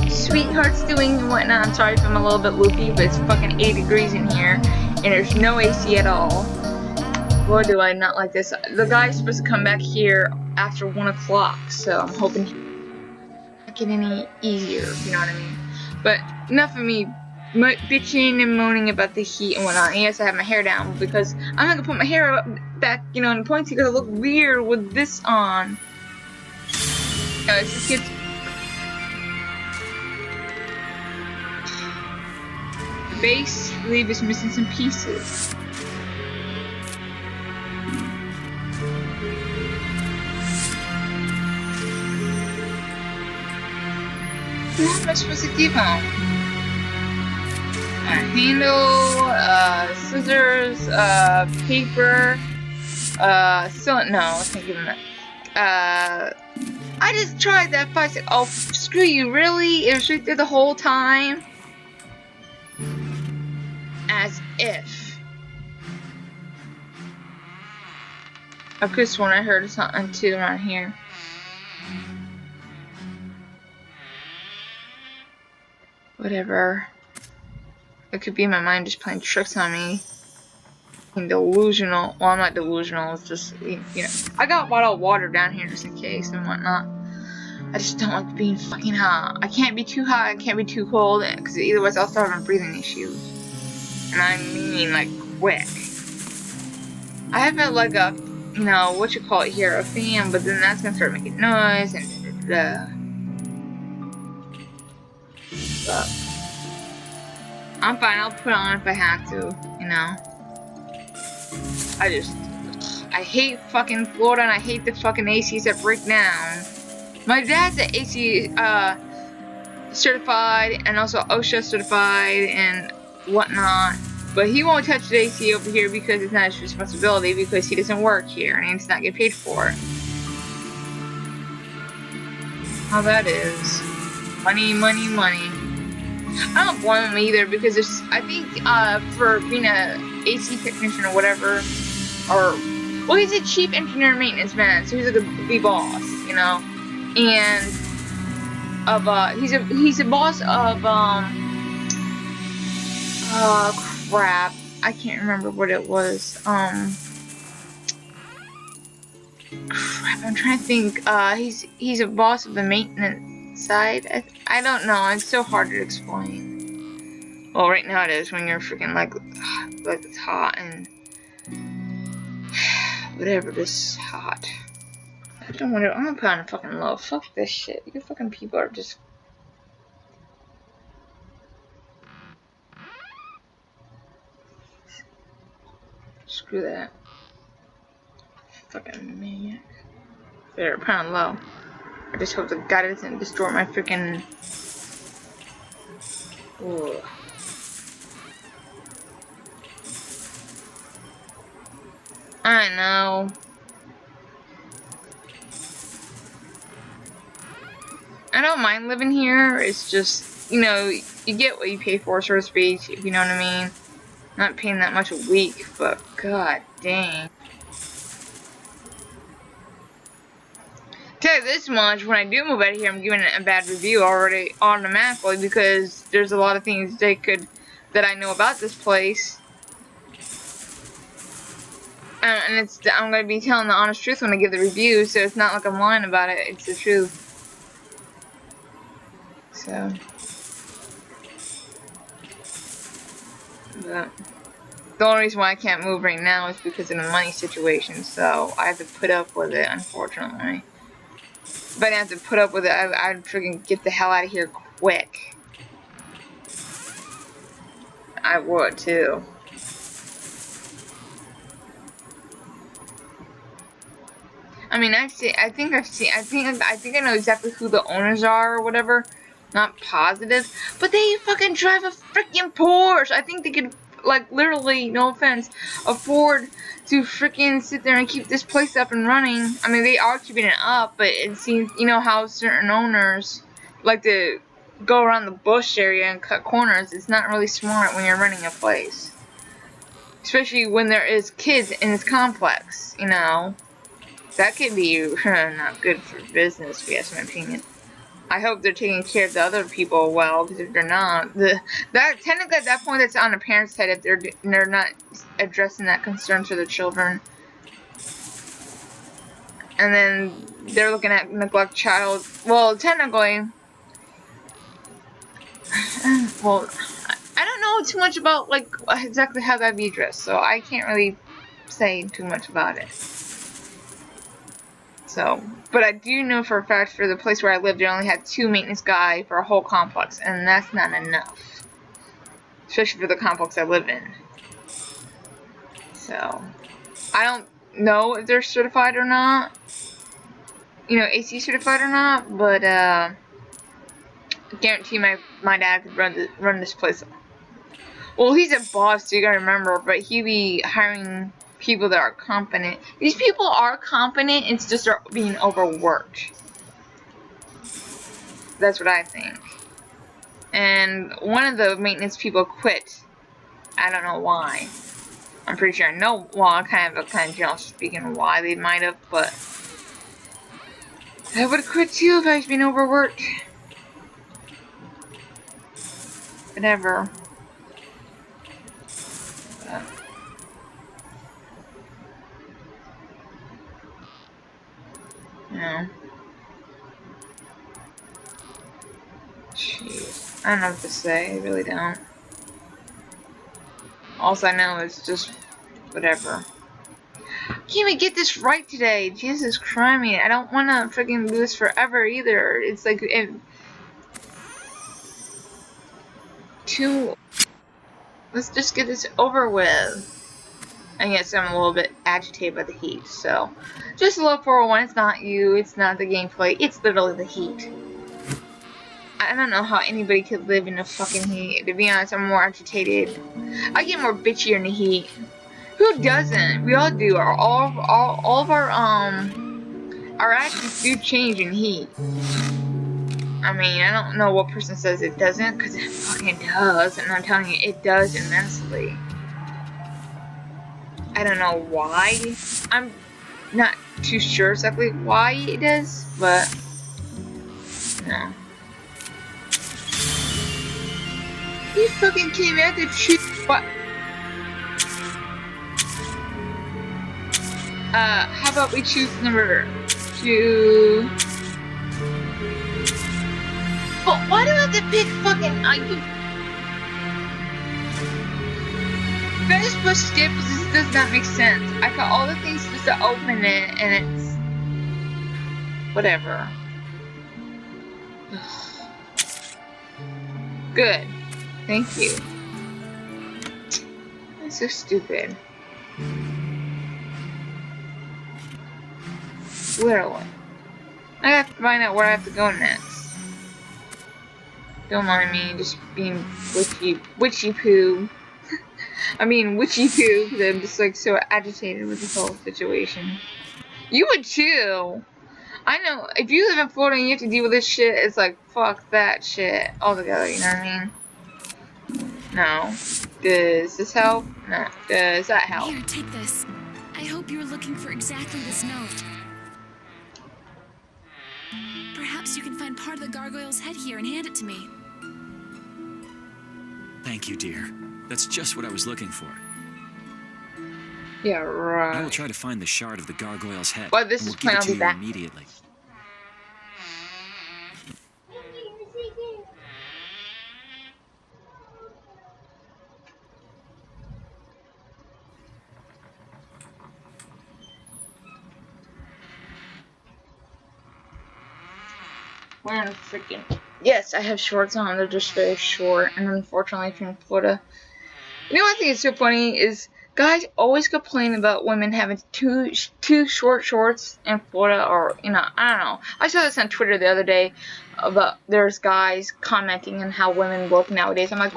sweethearts doing and whatnot? I'm sorry if I'm a little bit loopy, but it's fucking 8 degrees in here, and there's no AC at all. Boy, do I not like this. The guy's supposed to come back here after 1 o'clock, so I'm hoping he won't get any easier, if you know what I mean. But enough of me bitching and moaning about the heat and whatnot. And yes, I have my hair down because I'm not gonna put my hair up back, you know, in points because I look weird with this on. This gets the base sleeve is missing some pieces. What am I supposed to keep on? A handle, scissors, paper, no, I can't give him that. I just tried that 5 seconds. Oh, screw you, really? It was right there the whole time? As if. I could have sworn I heard something too around here. Whatever. It could be my mind just playing tricks on me. I'm delusional. Well, I'm not delusional. It's just, you know. I got bottled water down here just in case and whatnot. I just don't like being fucking hot. I can't be too hot. I can't be too cold. Because either way, I'll start having breathing issues. And I mean, like, quick. I have like a, you know, what you call it here, a fan. But then that's going to start making noise and But I'm fine, I'll put on if I have to, you know. I hate fucking Florida and I hate the fucking ACs that break down. My dad's an AC certified and also OSHA certified and whatnot. But he won't touch the AC over here because it's not his responsibility because he doesn't work here and he's not getting paid for it. How that is. Money, money, money. I don't blame him either because there's, I think for being a AC technician or whatever, or well, he's a chief engineer maintenance man, so he's like the boss, you know, and of he's a boss of crap, I can't remember what it was, crap, I'm trying to think, he's a boss of the maintenance side. I don't know, it's so hard to explain. Well, right now it is when you're freaking like it's hot and whatever, this hot. I don't want to, I'm gonna put on a fucking low. Fuck this shit. You fucking people are just screw that. Fucking maniac. There, put on low. I just hope the God doesn't distort my freaking. Ugh. I know. I don't mind living here. It's just, you know, you get what you pay for, so to speak, if you know what I mean. Not paying that much a week, but god dang. Tell you this much, when I do move out of here, I'm giving it a bad review already automatically because there's a lot of things that I know about this place. And I'm going to be telling the honest truth when I give the review, so it's not like I'm lying about it, it's the truth. So. But the only reason why I can't move right now is because of the money situation, so I have to put up with it, unfortunately. If I didn't have to put up with it, I'd freaking get the hell out of here quick. I would too. I mean, I think I know exactly who the owners are or whatever. Not positive, but they fucking drive a freaking Porsche. I think they could, like, literally, no offense, afford to freaking sit there and keep this place up and running. I mean, they are keeping it up, but it seems, you know how certain owners like to go around the bush area and cut corners. It's not really smart when you're running a place, especially when there is kids in this complex, you know. That could be not good for business, if you ask my opinion. I hope they're taking care of the other people well, because if they're not, that technically at that point that's on the parents' side if they're not addressing that concern to the children. And then they're looking at neglect child. Well, technically, well, I don't know too much about like exactly how that'd be addressed, so I can't really say too much about it. So, but I do know for a fact for the place where I lived, they only had 2 maintenance guys for a whole complex, and that's not enough, especially for the complex I live in. So, I don't know if they're certified or not, you know, AC certified or not, but I guarantee my dad could run this place. Well, he's a boss, so you gotta remember, but he be hiring people that are competent. These people are competent, it's just they're being overworked. That's what I think. And one of the maintenance people quit. I don't know why. I'm pretty sure I know, well, I'm kind of general speaking why they might have, but I would have quit too if I was being overworked. Whatever. No. Jeez. I don't know what to say. I really don't. All I know is just whatever. Can't even get this right today. Jesus Christ. I don't want to freaking do this forever either. It's like let's just get this over with. And yes, I'm a little bit agitated by the heat, so just a little 401. It's not you, it's not the gameplay, it's literally the heat. I don't know how anybody could live in the fucking heat. To be honest, I'm more agitated. I get more bitchy in the heat. Who doesn't? We all do. All of our actions do change in heat. I mean, I don't know what person says it doesn't, because it fucking does, and I'm telling you, it does immensely. I don't know why. I'm not too sure exactly why it does, but no. You fucking kidding me? I have to choose what? How about we choose number 2? But why do I have to pick fucking? If I just push skip, this does not make sense. I got all the things just to open it, and it's whatever. Good. Thank you. That's so stupid. Literally. I have to find out where I have to go next. Don't mind me just being witchy poo. I mean witchy poo, because I'm just like so agitated with this whole situation. You would too. I know, if you live in Florida and you have to deal with this shit, it's like, fuck that shit altogether, you know what I mean? No. Does this help? No. Does that help? Here, take this. I hope you were looking for exactly this note. Perhaps you can find part of the gargoyle's head here and hand it to me. Thank you, dear. That's just what I was looking for. Yeah, right. I will try to find the shard of the gargoyle's head. Well, this and is we'll give it to plain you back. immediately. Wearing a freaking... Yes, I have shorts on. They're just very short. And unfortunately, if you're in Florida... You know what I think is so funny is... Guys always complain about women having too short shorts in Florida, or, you know, I don't know. I saw this on Twitter the other day about there's guys commenting on how women look nowadays. I'm like,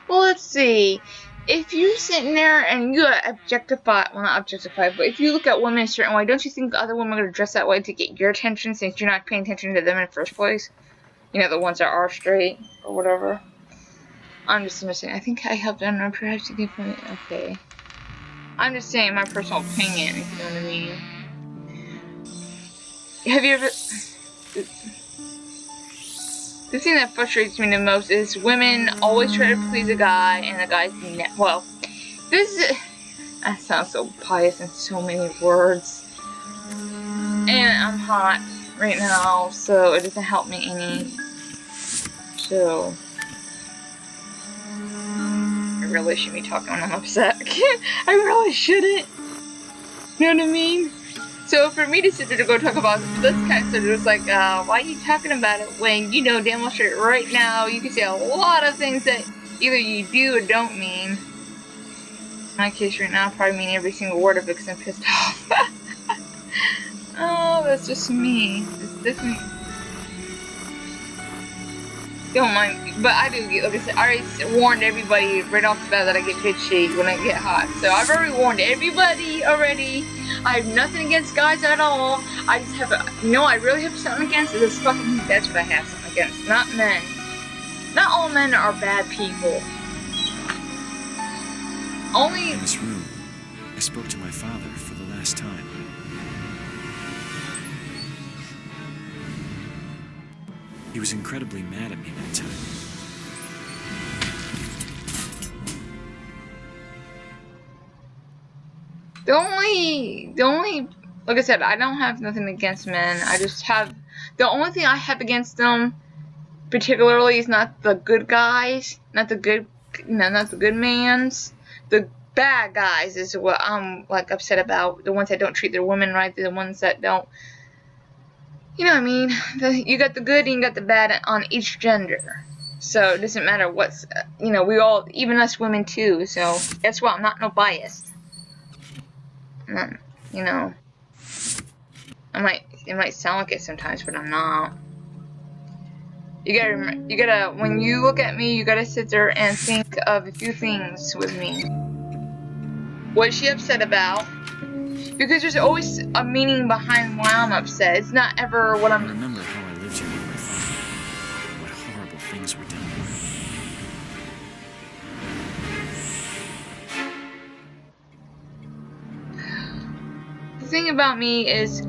well, let's see. If you're sitting there and you objectify, well, not objectify, but if you look at women a certain way, don't you think other women are going to dress that way to get your attention since you're not paying attention to them in the first place? You know, the ones that are straight or whatever. I'm just missing. I think I helped. I don't know. Perhaps you can find it. Okay. I'm just saying my personal opinion, if you know what I mean. Have you ever... the thing that frustrates me the most is women always try to please a guy, and the guy's well, that sounds so pious in so many words. And I'm hot right now, so it doesn't help me any. So I really shouldn't be talking when I'm upset. I really shouldn't. You know what I mean? So for me to sit there to go talk about this kind of stuff, it's like, why are you talking about it when you know damn well straight right now you can say a lot of things that either you do or don't mean. In my case right now, I probably mean every single word of it because I'm pissed off. Oh, that's just me. It's definitely... Don't mind me. But I do get, like I said, I already warned everybody right off the bat that I get bitchy when I get hot. So I've already warned everybody already. I have nothing against guys at all. I just have, I really have something against this fucking heat. That's what I have something against. Not men. Not all men are bad people. Only... In this room, I spoke to my father for the last time. He was incredibly mad at me that time. The only, like I said, I don't have nothing against men. I just have, the only thing I have against them, particularly, is not the good guys, not the good, not the good mans. The bad guys is what I'm, like, upset about. The ones that don't treat their women right, the ones that don't, you know what I mean? You got the good and you got the bad on each gender. So it doesn't matter what's, we all, even us women too. So guess what? I'm not no biased. It might sound like it sometimes, but I'm not. You gotta, when you look at me, you gotta sit there and think of a few things with me. What is she upset about? Because there's always a meaning behind why I'm upset. It's not ever what I'm... I remember how I lived here with my father, and what horrible things were done. The thing about me is...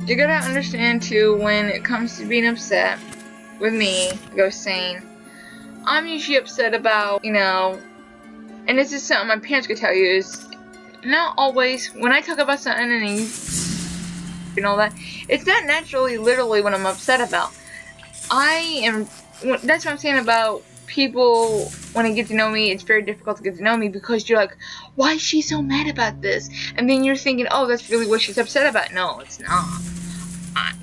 You gotta understand too, when it comes to being upset with me, like I was saying, I'm usually upset about, and this is something my parents could tell you, is not always, when I talk about something and all that, it's not naturally, literally what I'm upset about. That's what I'm saying about people, when they get to know me, it's very difficult to get to know me because you're like, why is she so mad about this? And then you're thinking, oh, that's really what she's upset about. No, it's not.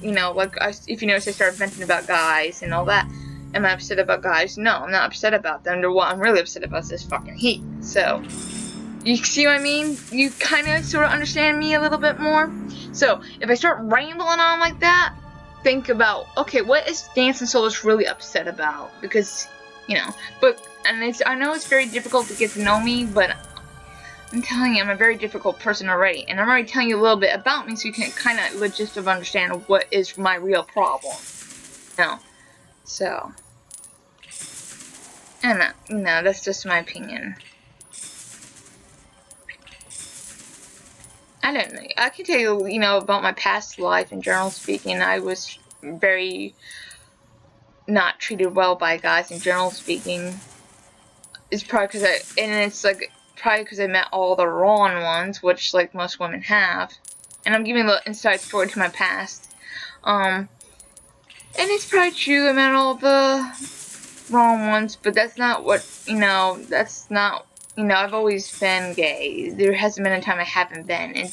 If you notice, I started venting about guys and all that. Am I upset about guys? No, I'm not upset about them. What I'm really upset about is this fucking heat. So, you see what I mean? You kind of sort of understand me a little bit more. So, if I start rambling on like that, think about, okay, what is DancingSouless really upset about? Because, I know it's very difficult to get to know me, but I'm telling you, I'm a very difficult person already. And I'm already telling you a little bit about me so you can kind of logistically understand what is my real problem. So, and that's just my opinion. I don't know. I can tell you, about my past life in general speaking. I was very not treated well by guys in general speaking. It's probably because I met all the wrong ones, which like most women have. And I'm giving a little inside story to my past. And it's probably true, I met all the wrong ones, but that's not what, that's not, I've always been gay. There hasn't been a time I haven't been, and,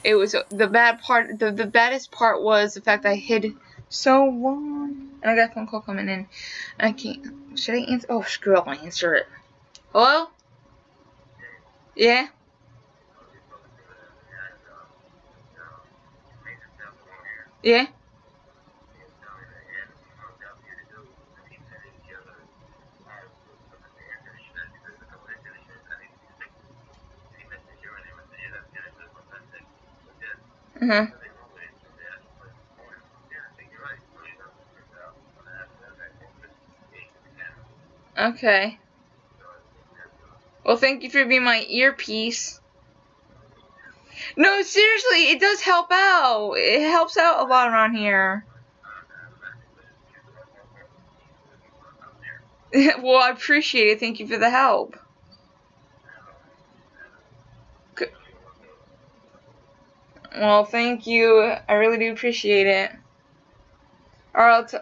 it was, the bad part, the baddest part was the fact that I hid so long, and I got a phone call coming in, and I can't, should I answer? Oh, screw it, I'll answer it. Hello? Yeah? Yeah? Uh-huh. Okay. Well, thank you for being my earpiece. No, seriously, it does help out. It helps out a lot around here. Well, I appreciate it. Thank you for the help. Well, thank you. I really do appreciate it. Alright,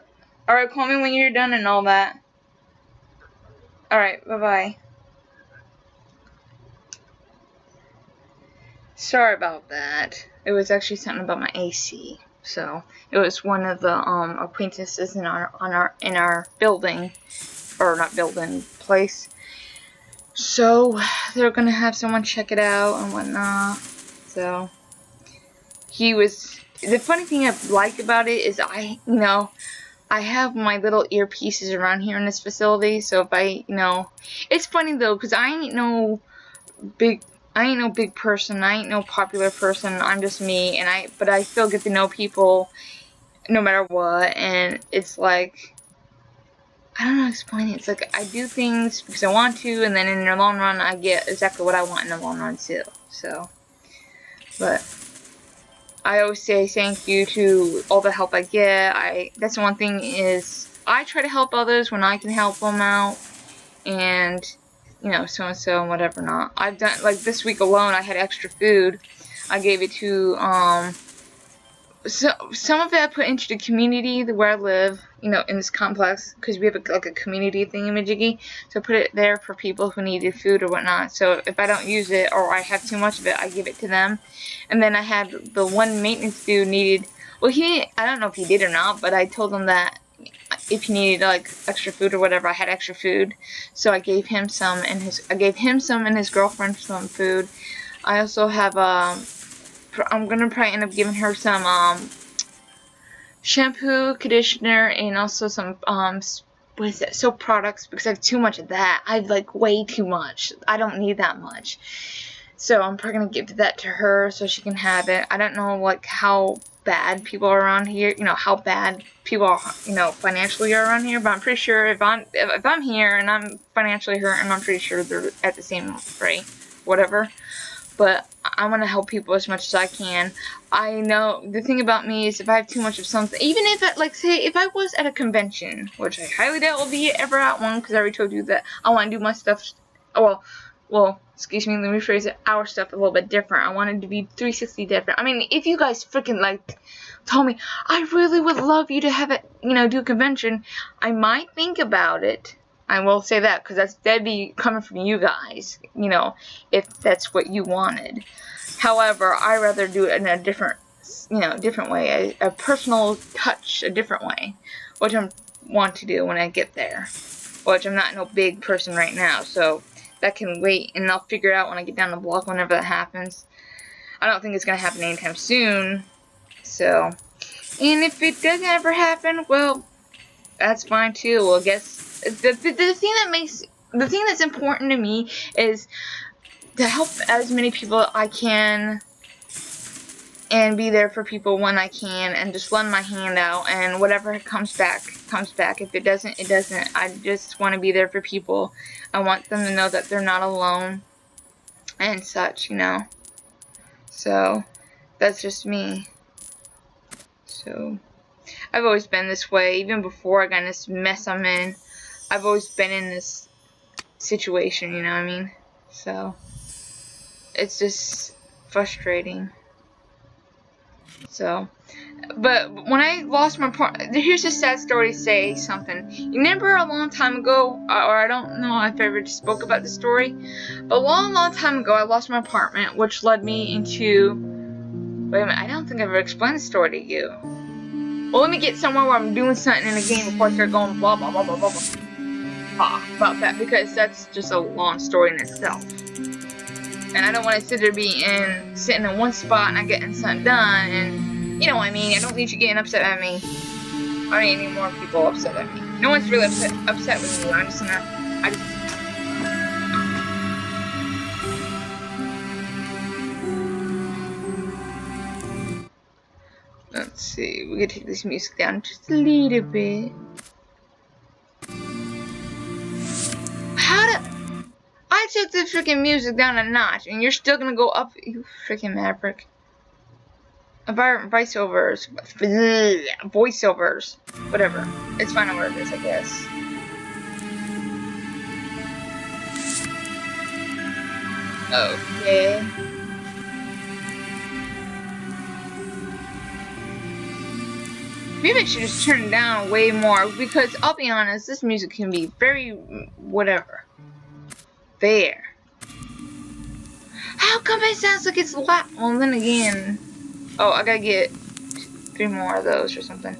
alright, call me when you're done and all that. Alright, bye-bye. Sorry about that. It was actually something about my AC. So, it was one of the acquaintances in our building, or not building, place. So, they're gonna have someone check it out and whatnot. So, the funny thing I like about it is I have my little earpieces around here in this facility, so if it's funny though, because I ain't no big person, I ain't no popular person, I'm just me, but I still get to know people no matter what, and it's like, I don't know how to explain it. It's like I do things because I want to, and then in the long run I get exactly what I want in the long run too. So, but I always say thank you to all the help I get. That's the one thing is I try to help others when I can help them out, and so and so and whatever not. I've done, like this week alone I had extra food. I gave it to so some of it I put into the community where I live, in this complex, because we have like a community thingamajiggy. So I put it there for people who needed food or whatnot. So if I don't use it or I have too much of it, I give it to them. And then I had the one maintenance dude needed. Well, I don't know if he did or not, but I told him that if he needed like extra food or whatever, I had extra food. So I gave him some, and his girlfriend some food. I also have I'm gonna probably end up giving her some shampoo, conditioner, and also some what is that, soap products, because I have too much of that. I have like way too much. I don't need that much. So I'm probably gonna give that to her so she can have it. I don't know like how bad people are around here, how bad people are, financially are around here, but I'm pretty sure if I'm here and I'm financially hurt, and I'm pretty sure they're at the same rate, whatever. But I want to help people as much as I can. I know the thing about me is if I have too much of something, even if say if I was at a convention, which I highly doubt will be ever at one, because I already told you that I want to do my stuff. Well, excuse me, let me rephrase it. Our stuff a little bit different. I want it to be 360 different. I mean, if you guys freaking told me I really would love you to have it, do a convention, I might think about it. I will say that, because that'd be coming from you guys, if that's what you wanted. However, I rather do it in a different way, a personal touch, a different way, which I want to do when I get there. Which I'm not no big person right now, so that can wait, and I'll figure it out when I get down the block whenever that happens. I don't think it's gonna happen anytime soon. So, and if it doesn't ever happen, well, that's fine too. Well, I guess. The thing that's important to me is to help as many people I can and be there for people when I can, and just lend my hand out, and whatever comes back comes back. If it doesn't, it doesn't. I just want to be there for people. I want them to know that they're not alone and such, So that's just me. So I've always been this way, even before I got in this mess I'm in. I've always been in this situation, you know what I mean? So, it's just frustrating. So, but when I lost my partner, here's a sad story to say something. You remember a long time ago, or I don't know if I ever spoke about the story, but a long time ago I lost my apartment, which led me into, wait a minute, I don't think I've ever explained the story to you. Well, let me get somewhere where I'm doing something in the game before I start going blah blah blah blah blah blah. About that, because that's just a long story in itself, and I don't want to sitting in one spot and not getting something done, and you know what I mean. I don't need you getting upset at me. I don't need any more people upset at me. No one's really upset with me. Let's see. We can take this music down just a little bit. I took the freaking music down a notch, and you're still gonna go up, you freaking maverick. About voiceovers, whatever. It's fine where it is, I guess. Okay. Maybe I should just turn it down way more, because I'll be honest, this music can be very whatever. There. How come it sounds like it's loud? Well, then again. Oh, I gotta get 3 more of those or something.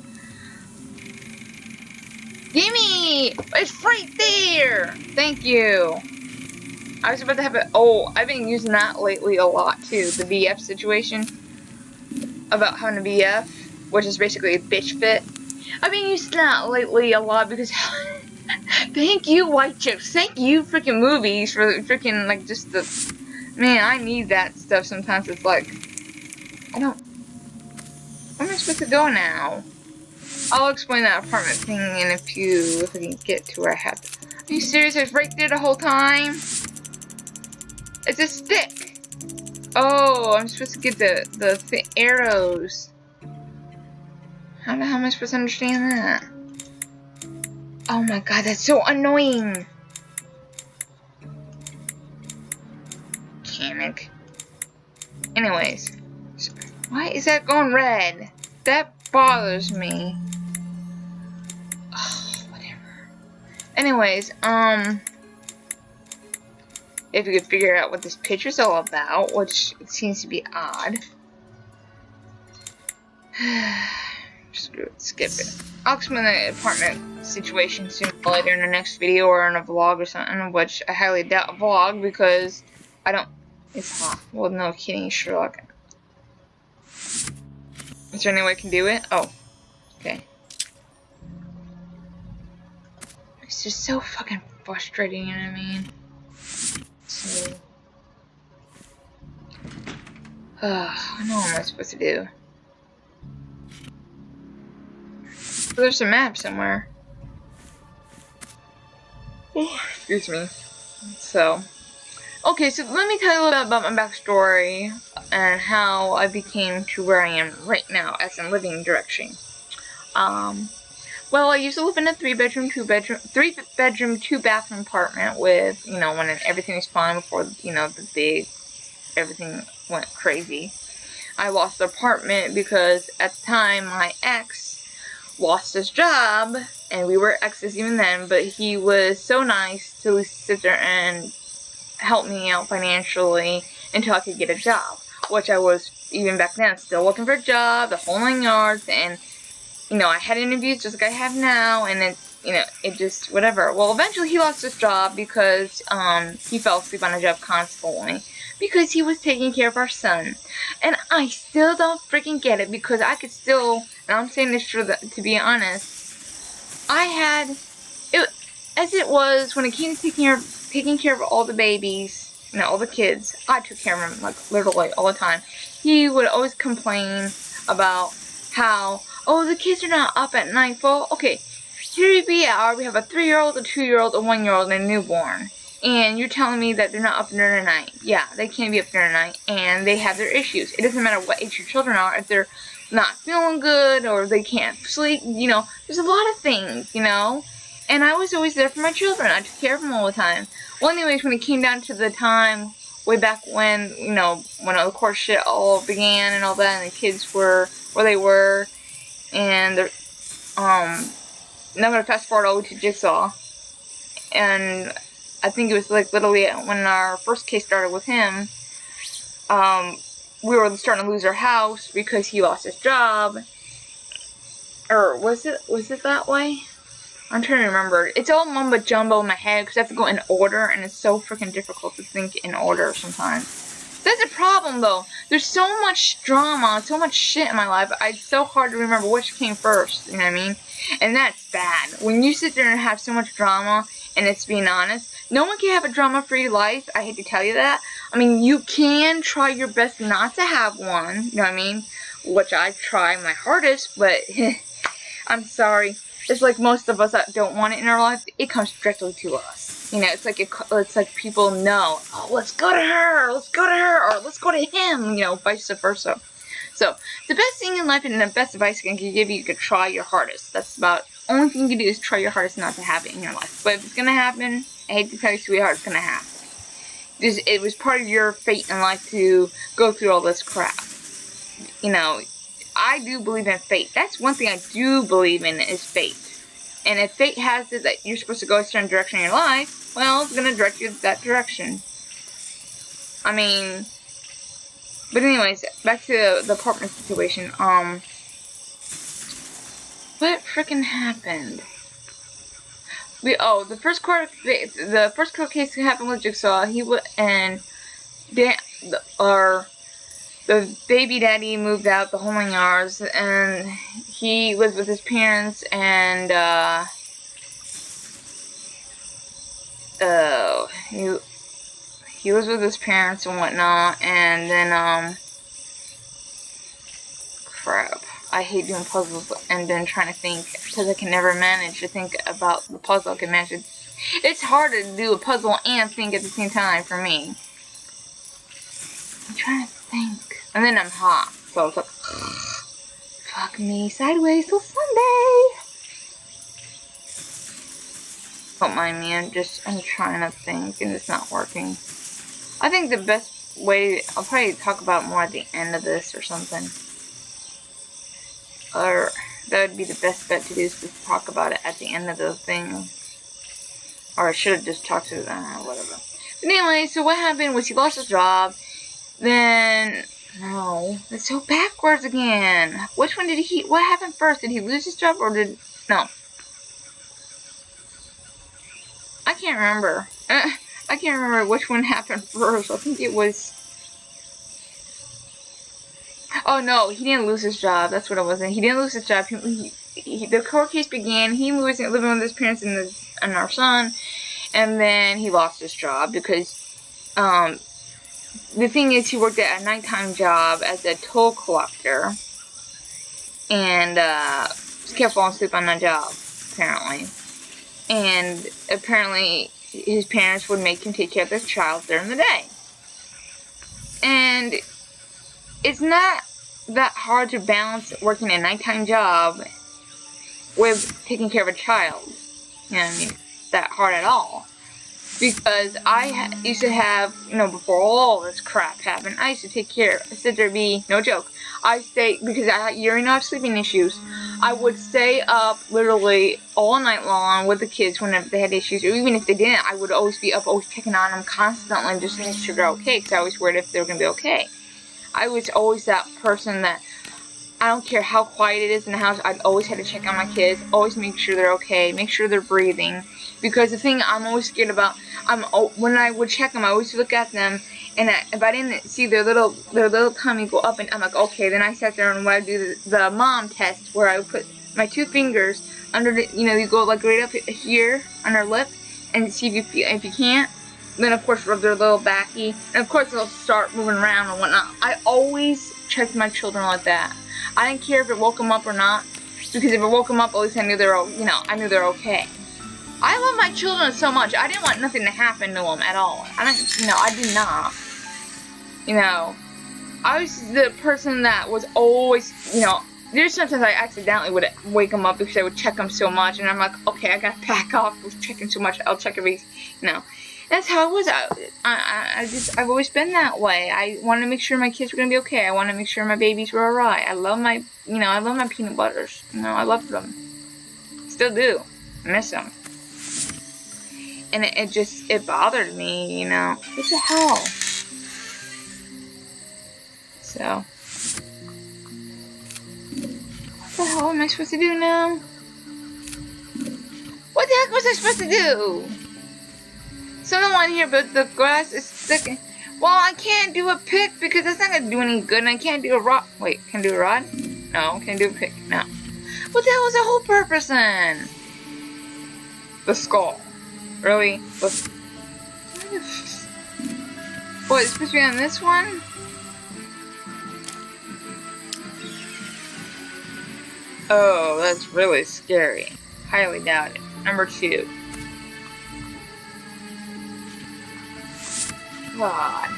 Gimme! It's right there! Thank you. I was about to have it. Oh, I've been using that lately a lot too. The BF situation. About having a BF, which is basically a bitch fit. I've been using that lately a lot because. Thank you, white chicks. Thank you, freaking movies, for freaking, like, just the. Man, I need that stuff sometimes. It's like. I don't. Where am I supposed to go now? I'll explain that apartment thing in a few if I can get to where I have to. Are you serious? It's right there the whole time? It's a stick. Oh, I'm supposed to get the arrows. How the hell am I supposed to understand that? Oh my god, that's so annoying. Mechanic. Anyways. Why is that going red? That bothers me. Oh, whatever. Anyways, if you could figure out what this picture's all about, which seems to be odd. Screw it, skip it. I'll explain the apartment situation sooner or later in the next video or in a vlog or something, which I highly doubt a vlog because I don't. It's hot. Well, no kidding, Sherlock. Is there any way I can do it? Oh. Okay. It's just so fucking frustrating, you know what I mean? So. I know what am I supposed to do. There's a map somewhere. Oh, excuse me. So. Okay, so let me tell you a little bit about my backstory and how I became to where I am right now as in living direction. Well, I used to live in a 3-bedroom, 2-bathroom apartment with, you know, when everything was fine before, you know, everything went crazy. I lost the apartment because at the time my ex lost his job, and we were exes even then, but he was so nice to sit there and help me out financially until I could get a job, which I was, even back then, still looking for a job, the whole 9 yards, and, you know, I had interviews just like I have now, and it, you know, it just, whatever. Well, eventually he lost his job because, he fell asleep on a job constantly, because he was taking care of our son, and I still don't freaking get it, because I could still, and I'm saying this to be honest, I had, as it was, when it came to taking care of all the babies, you know, all the kids, I took care of them, like, literally all the time. He would always complain about how, oh, the kids are not up at night. Well, okay, here we are, we have a 3-year-old, a 2-year-old, a 1-year-old, and a newborn. And you're telling me that they're not up during the night. Yeah, they can't be up during the night, and they have their issues. It doesn't matter what age your children are, if they're not feeling good, or they can't sleep, you know, there's a lot of things, you know. And I was always there for my children. I took care of them all the time. Well, anyways, when it came down to the time, way back when, you know, when of course shit all began and all that, and the kids were where they were, and they're, now I'm gonna fast forward all the way to Jigsaw, and I think it was like literally when our first case started with him, we were starting to lose our house because he lost his job, or was it that way? I'm trying to remember. It's all mumbo jumbo in my head because I have to go in order, and it's so freaking difficult to think in order sometimes. That's a problem, though. There's so much drama, so much shit in my life. It's so hard to remember which came first, you know what I mean? And that's bad. When you sit there and have so much drama, and it's being honest, no one can have a drama-free life. I hate to tell you that. I mean, you can try your best not to have one, you know what I mean? Which I try my hardest, but I'm sorry. It's like most of us that don't want it in our life, it comes directly to us. You know, it's like people know, oh, let's go to her, or let's go to him, you know, vice versa. So, the best thing in life and the best advice I can give you could try your hardest. That's about the only thing you can do is try your hardest not to have it in your life. But if it's going to happen, I hate to tell you, sweetheart, it's going to happen. It was part of your fate in life to go through all this crap. You know, I do believe in fate. That's one thing I do believe in is fate. And if fate has it that you're supposed to go a certain direction in your life, well, it's going to direct you that direction. I mean, but anyways, back to the apartment situation. What freaking happened? The first court case happened with Jigsaw. The baby daddy moved out the whole 9 yards, and he was with his parents, and he was with his parents and whatnot, and then crap. I hate doing puzzles and then trying to think, because I can never manage to think about the puzzle. I can manage. It's harder to do a puzzle and think at the same time for me. I'm trying to think. And then I'm hot, so it's like, fuck me, sideways till Sunday. Don't mind me, I'm trying to think, and it's not working. I think the best way, I'll probably talk about more at the end of this or something. Or, that would be the best bet to do, is to talk about it at the end of the thing. Or I should have just talked to them, whatever. But anyway, so what happened was he lost his job. Then, no, it's so backwards again. Which one what happened first? Did he lose his job or no. I can't remember. I can't remember which one happened first. I think it was, oh no, he didn't lose his job. That's what it was. He didn't lose his job. The court case began. He was living with his parents and our son. And then he lost his job because, the thing is, he worked at a nighttime job as a toll collector. And, kept falling asleep on that job, apparently. And, apparently, his parents would make him take care of their child during the day. And it's not that hard to balance working a nighttime job with taking care of a child. You know what I mean? It's that hard at all. Because I used to have, you know, before all this crap happened, I used to take care. I said there'd be, no joke, because you know I have sleeping issues, I would stay up literally all night long with the kids whenever they had issues, or even if they didn't, I would always be up, always checking on them constantly, just to make sure they're okay, because I always worried if they were going to be okay. I was always that person that, I don't care how quiet it is in the house, I'd always have to check on my kids, always make sure they're okay, make sure they're breathing. Because the thing I'm always scared about, when I would check them, I always look at them, and if I didn't see their little tummy go up, and I'm like, okay, then I sat there and would do the mom test, where I would put my 2 fingers under the, you know, you go like right up here on their lip, and see if you can't, then of course rub their little backy, and of course they'll start moving around and whatnot. I always checked my children like that. I didn't care if it woke them up or not, because if it woke them up, at least I knew they're okay. I love my children so much. I didn't want nothing to happen to them at all. I did not. You know, I was the person that was always, you know, there's sometimes I accidentally would wake them up because I would check them so much, and I'm like, okay, I gotta back off with checking so much. I'll check every, you know. That's how it was. I've always been that way. I wanted to make sure my kids were gonna be okay. I wanted to make sure my babies were alright. I love my peanut butters. You know, I love them. Still do. I miss them. And it bothered me, you know. What the hell? So, what the hell am I supposed to do now? What the heck was I supposed to do? Someone on here, but the grass is sticking. Well, I can't do a pick because that's not gonna do any good, and I can't do a rod. Wait, can I do a rod? No, can't do a pick. No. What the hell was the whole purpose then? The skull. Really? What, it's supposed to be on this one? Oh, that's really scary. Highly doubt it. Number 2. God.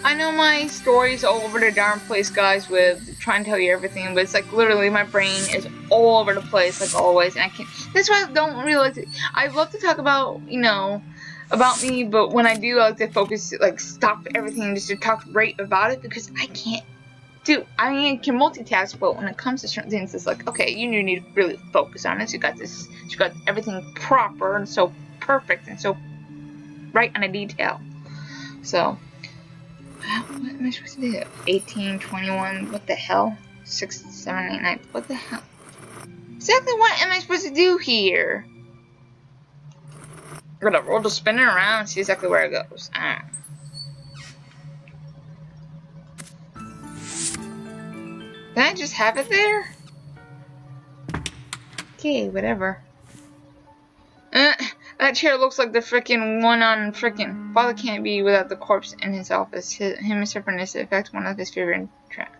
I know my story's all over the darn place, guys, with trying to tell you everything, but it's like literally my brain is all over the place, like always, and I can't. That's why I don't really like to. I love to talk about, you know, about me, but when I do, I like to focus, like, stop everything just to talk right about it, because I can't do. I mean, I can multitask, but when it comes to certain things, it's like, okay, you need to really focus on this. You got this. You got everything proper and so perfect and so right on a detail. So. What am I supposed to do? 18, 21, what the hell? 6, 7, 8, 9, what the hell? Exactly what am I supposed to do here? Whatever, we'll just spin it around and see exactly where it goes. I don't know. Can I just have it there? Okay, whatever. That chair looks like the frickin' one on frickin' Father Can't Be without the corpse in his office. Him and Separateness affect one of his favorite tracks.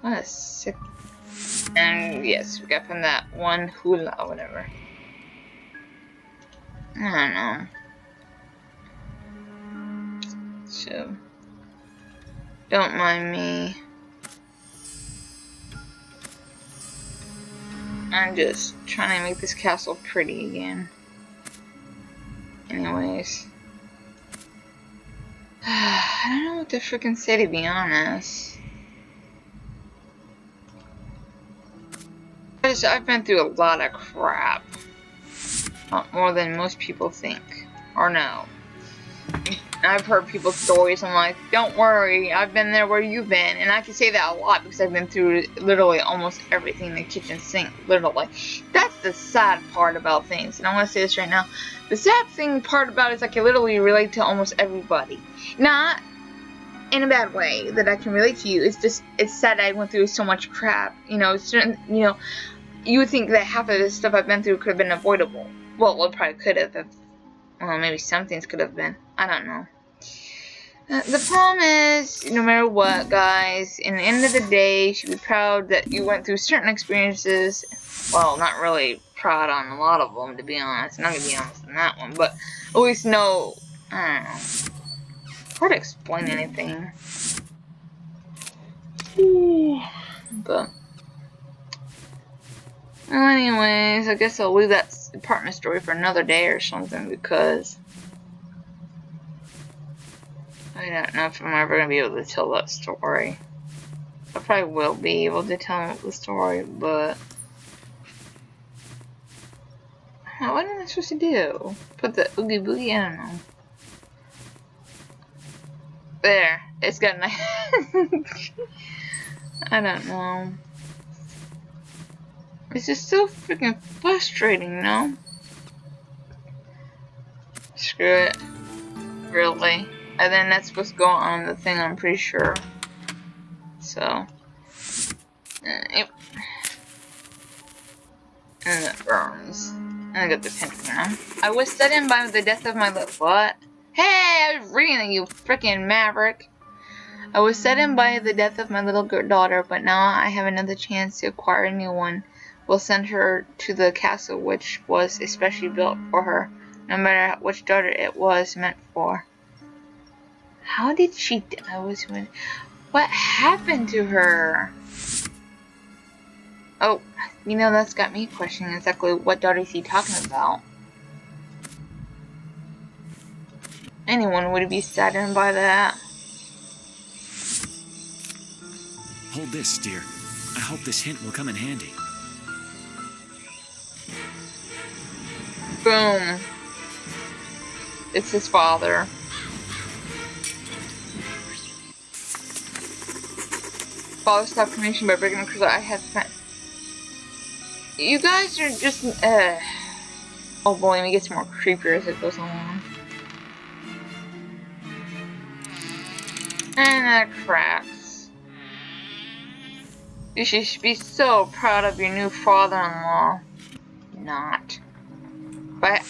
What a sick. And yes, we got from that one hula or whatever. I don't know. So, don't mind me. I'm just trying to make this castle pretty again. Anyways. I don't know what to freaking say, to be honest. I've been through a lot of crap. Not more than most people think. Or know. I've heard people's stories. I'm like, don't worry, I've been there where you've been. And I can say that a lot because I've been through literally almost everything in the kitchen sink. Literally. That's the sad part about things. And I want to say this right now. The sad thing part about it is I can literally relate to almost everybody. Not in a bad way that I can relate to you. It's just, it's sad I went through so much crap. You know, certain, you know, you would think that half of the stuff I've been through could have been avoidable. Well, it probably could have. Well, maybe some things could have been. I don't know. The problem is, no matter what, guys, in the end of the day, you should be proud that you went through certain experiences. Well, not really proud on a lot of them, to be honest. I'm not going to be honest on that one, but at least know, I don't know. Hard to explain anything. But, well, anyways, I guess I'll leave that apartment story for another day or something, because I don't know if I'm ever going to be able to tell that story. I probably will be able to tell the story, but what am I supposed to do? Put the oogie boogie? I don't know. There. It's got nice. I don't know. It's just so freaking frustrating, no? Screw it. Really. And then that's supposed to go on the thing, I'm pretty sure. So. Yep. And it burns. And I got the pentagram. I was saddened by the death of my little. What? Hey, I was reading it, you freaking maverick. I was saddened by the death of my little daughter, but now I have another chance to acquire a new one. We'll send her to the castle which was especially built for her, no matter which daughter it was meant for. How did she die? What happened to her? Oh, you know, that's got me questioning exactly what daughter is he talking about. Anyone would be saddened by that. Hold this, dear. I hope this hint will come in handy. Boom. It's his father. Father stopped communication by breaking the crystal. I had to. You guys are just. Oh boy, it gets more creepier as it goes along. And that cracks. You should be so proud of your new father-in-law. Not. But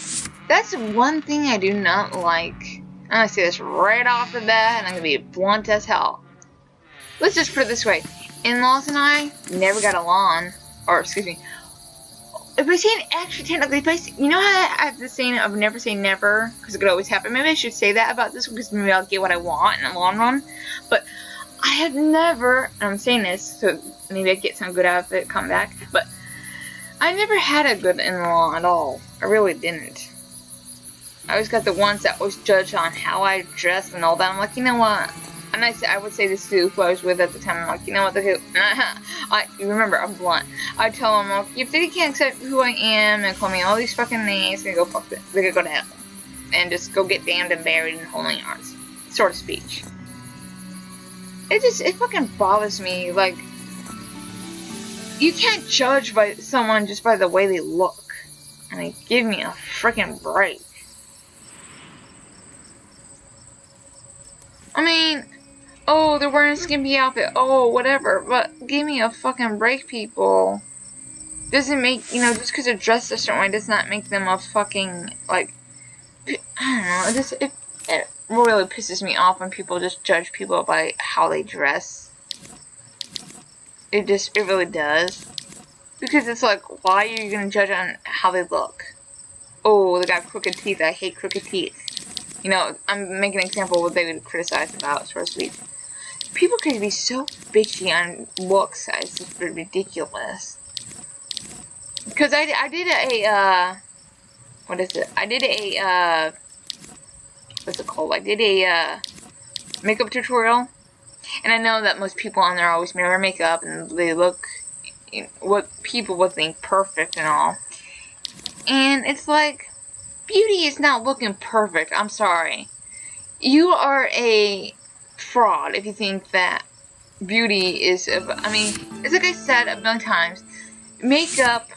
that's one thing I do not like. I'm gonna say this right off the bat, and I'm gonna be blunt as hell. Let's just put it this way. In-laws and I never got along. Or, excuse me. if I say actually technically, if I say, you know how I have this saying of never say never, because it could always happen. Maybe I should say that about this one, because maybe I'll get what I want in the long run. But I have never, and I'm saying this, so maybe I get some good out of it, come back, but I never had a good in-law at all. I really didn't. I always got the ones that always judge on how I dress and all that. I'm like, you know what? And I would say this to who I was with at the time. I'm like, you know what? You remember, I'm blunt. I tell them, like, if they can't accept who I am and call me all these fucking names, they go fuck this. They could go to hell. And just go get damned and buried in holy yards. Sort of speech. It fucking bothers me. Like, you can't judge by someone just by the way they look. I mean, give me a freaking break. I mean, oh, they're wearing a skimpy outfit. Oh, whatever. But give me a fucking break, people. Doesn't make, you know, just because they're dressed a certain way does not make them a fucking, like, I don't know. It really pisses me off when people just judge people by how they dress. It really does. Because it's like, why are you going to judge on how they look? Oh, they got crooked teeth. I hate crooked teeth. You know, I'm making an example of what they would criticize about, so to speak. People could be so bitchy on looks, it's just ridiculous. Because I did a, what is it? I did a, what's it called? I did a, makeup tutorial. And I know that most people on there always wear makeup, and they look, you know, what people would think perfect and all. And it's like, beauty is not looking perfect. I'm sorry. You are a fraud if you think that beauty is, I mean, it's like I said a million times, makeup,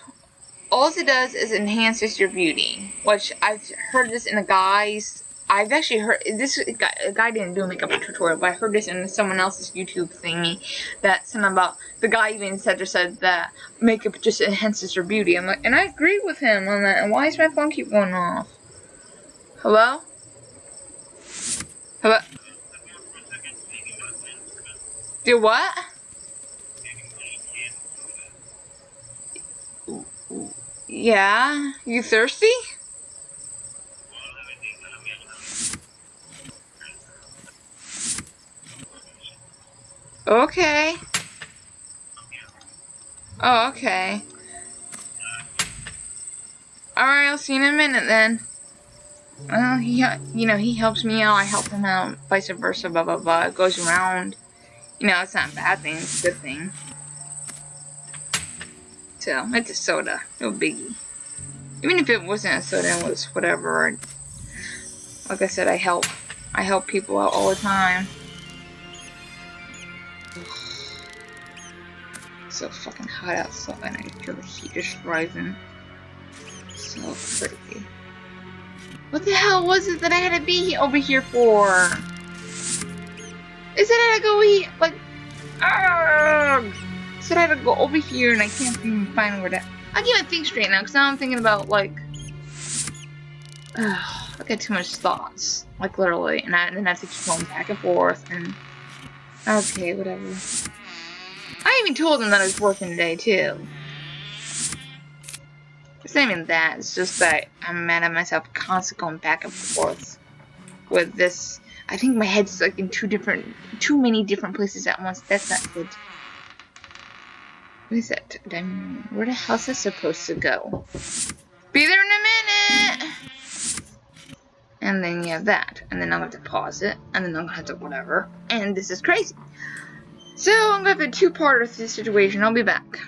all it does is enhances your beauty. Which I've heard this in a guy's, I've actually heard, this guy, a guy didn't do a makeup tutorial, but I heard this in someone else's YouTube thingy, that something about, the guy even said that makeup just enhances your beauty. I'm like, and I agree with him on that, and why does my phone keep going off? Hello? Hello? Do what? Yeah? You thirsty? Okay. Oh, okay. Alright, I'll see you in a minute then. Well, he helps me out, I help him out, vice versa, blah, blah, blah. It goes around. You know, it's not a bad thing, it's a good thing. So, it's a soda. No biggie. Even if it wasn't a soda, it was whatever. Like I said, I help people out all the time. It's so fucking hot outside, and I feel the heat just rising. So crazy. What the hell was it that I had to be over here for? It said I had to go eat, like, it said I had to go over here, and I can't even find where that. I can't even think straight now, because now I'm thinking about, like, I got too much thoughts, like, literally, and then I have to keep going back and forth, and, okay, whatever. I even told him that I was working today, too. It's not even that, it's just that I'm mad at myself constantly going back and forth with this. I think my head's like in too many different places at once. That's not good. What is that? Where the hell's this supposed to go? Be there in a minute! And then you have that. And then I'm going to have to pause it. And then I'm going to have to whatever. And this is crazy. So I'm going to have a two-parter to this situation. I'll be back.